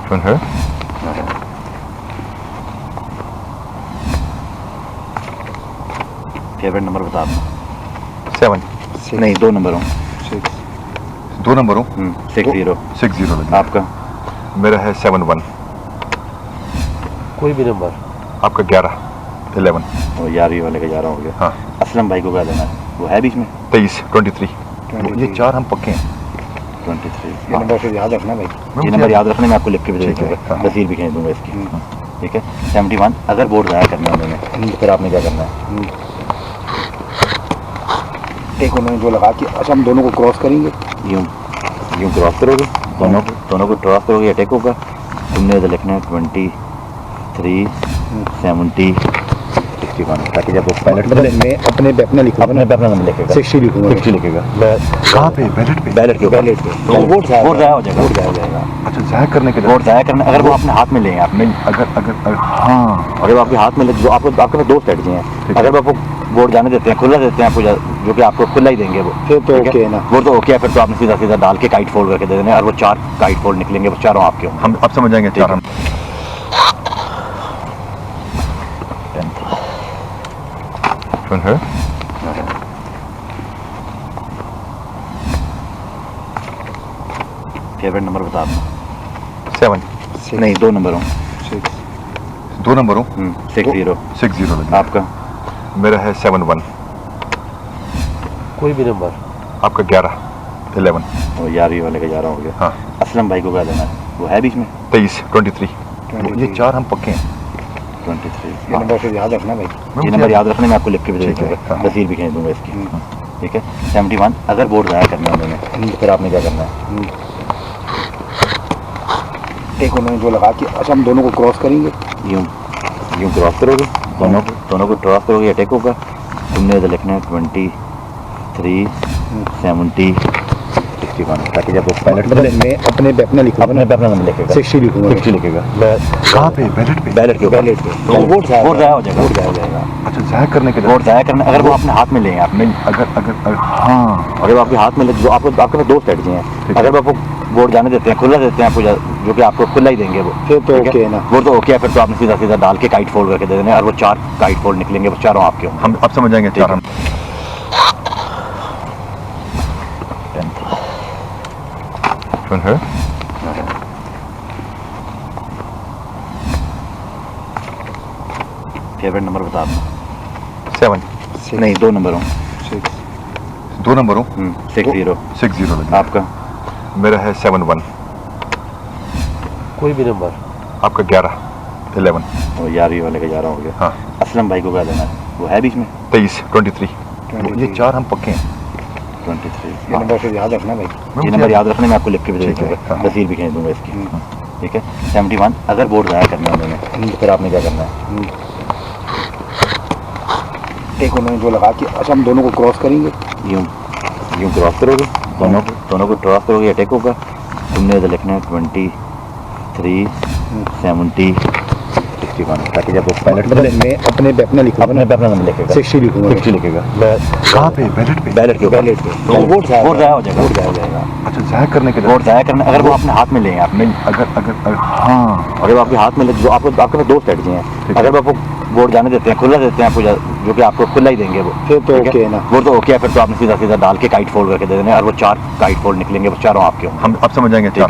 कौन है? Favourite number बता दो। 7 नहीं, 2 नंबर हो। 2 नंबर हो। 60। 60 आपका? मेरा है 71। कोई भी नंबर। आपका 11 11 वो 11वीं वाले का 11 हो गया। हाँ। असलम भाई को क्या देना है? वो है बीच में 23 23 ये 4 हम पक्के हैं। 23। ये नंबर फिर याद रखना भाई। ये नंबर याद रखने में आपको लिख के भी दे ठीक है, दूंगा, हाँ। तस्वीर भी खींच दूंगा इसकी। ठीक है। 71। अगर बोर्ड ज़ाया करना है उन्होंने तो फिर आपने क्या करना है? एक उन्होंने जो लगा कि अच्छा हम दोनों को क्रॉस करेंगे। यूँ क्रॉस करोगे, दोनों को क्रॉस करोगे, अटैक होगा। तुमने तो लिखना है 23 70 61, ताकि जब वो पायलट मैं अपने पे अपना लिखूंगा अपने पे अपना नंबर लिखेगा, 60 लिखूंगा। 60 लिखेगा। कहाँ पे? बैलेट पे? बैलेट के ऊपर तो वोट ज़ाया हो जाएगा। वोट ज़ाया हो जाएगा। अच्छा, ज़ाया करने के लिए वोट ज़ाया करना, अगर वो अपने हाथ में लेंगे आप नहीं, अगर हाँ, अगर वो आपके हाथ में ले, जो आपको आपके पास 2 स्ट्रेटजी हैं। अगर वो आपको वोट जाने देते हैं, खुला देते हैं आपको, जो कि आपको खुला ही देंगे वो, फिर तो ठीक ओके है ना। वो तो ओके है। फिर तो आपने सीधा सीधा डाल के काइट फोल्ड करके दे देने, और वो 4 काइट फोल्ड निकलेंगे, वो चारों आपके होंगे। हम अब समझ जाएंगे 4 हम। कौन है? फेवरेट नंबर बता दो। 7 नहीं, 2 नंबर हो। 2 नंबर हो। 60। 60 आपका? मेरा है 71। कोई भी नंबर। आपका 11 11 वो 11वीं वाले का 11 हो गया। हाँ। असलम भाई को क्या देना है? वो है बीच में 23 23 ये 4 हम पक्के हैं। 23। ये नंबर फिर याद रखना भाई। ये नंबर याद रखने में आपको लिख के भी दे ठीक है, दूंगा, हाँ। तस्वीर भी खींच दूंगा इसकी। ठीक है। 71। अगर बोर्ड ज़ाया करना है उन्होंने तो फिर आपने क्या करना है? एक उन्होंने जो लगा कि अच्छा हम दोनों को क्रॉस करेंगे। यूँ क्रॉस करोगे, दोनों को क्रॉस करोगे, अटैक होगा। तुमने तो लिखना है 23 70 61, ताकि जब वो पायलट मैं अपने पे अपना लिखूंगा। अपने पे अपना नंबर लिखेगा, 60 लिखूंगा। 60 लिखेगा। कहाँ पे? बैलेट पे? बैलेट के ऊपर वोट ज़ाया वोट ज़ाया हो जाएगा। वोट ज़ाया हो जाएगा। अच्छा, ज़ाया करने के लिए वोट ज़ाया करना, अगर वो अपने हाथ में लेंगे आप नहीं, अगर हाँ, अगर वो आपके हाथ में ले, जो आपको आपके पास 2 स्ट्रेटजी हैं। अगर वो आपको वोट जाने देते हैं, खुला देते हैं आपको, जो कि आपको खुला ही देंगे वो, फिर तो ठीक ओके है ना। वो तो ओके है। फिर तो आपने सीधा सीधा डाल के काइट फोल्ड करके दे देने, और वो 4 काइट फोल्ड निकलेंगे, वो चारों आपके होंगे। हम अब समझ जाएंगे 4 हम। कौन है? फेवरेट नंबर बता दो। 7 नहीं, 2 नंबर हो। 2 नंबर हो। 60। 60 आपका? मेरा है 71। कोई भी नंबर। आपका 11 11 वो 11वीं वाले का 11 हो गया। हाँ। असलम भाई को क्या देना है? वो है बीच में 23 23 ये 4 हम पक्के हैं। 23। ये नंबर फिर याद रखना भाई। ये नंबर याद रखने में आपको लिख के भी दे ठीक है, दूंगा, हाँ। तस्वीर भी खींच दूंगा इसकी। ठीक है। 71। अगर बोर्ड ज़ाया करना है उन्होंने तो फिर आपने क्या करना है? एक उन्होंने जो लगा कि अच्छा हम दोनों को क्रॉस करेंगे। यूँ क्रॉस करोगे, दोनों को क्रॉस करोगे, अटैक होगा। तुमने तो लिखना है 23 70 61, ताकि जब वो पायलट मैं अपने पे अपना लिखूंगा। अपने पे अपना नंबर लिखेगा, 60 लिखूंगा। 60 लिखेगा। कहाँ पे? बैलेट पे? बैलेट के ऊपर वोट ज़ाया वोट ज़ाया हो जाएगा। वोट ज़ाया हो जाएगा। अच्छा, ज़ाया करने के लिए वोट ज़ाया करना, अगर वो अपने हाथ में लेंगे आप नहीं, अगर हाँ, अगर वो आपके हाथ में ले, जो आपको आपके पास 2 स्ट्रेटजी हैं। अगर वो आपको वोट जाने देते हैं, खुला देते हैं आपको, जो कि आपको खुला ही देंगे वो, फिर तो ठीक ओके है ना। वो तो ओके है। फिर तो आपने सीधा सीधा डाल के काइट फोल्ड करके दे देने, और वो 4 काइट फोल्ड निकलेंगे, वो चारों आपके होंगे। हम अब समझ जाएंगे 4 हम।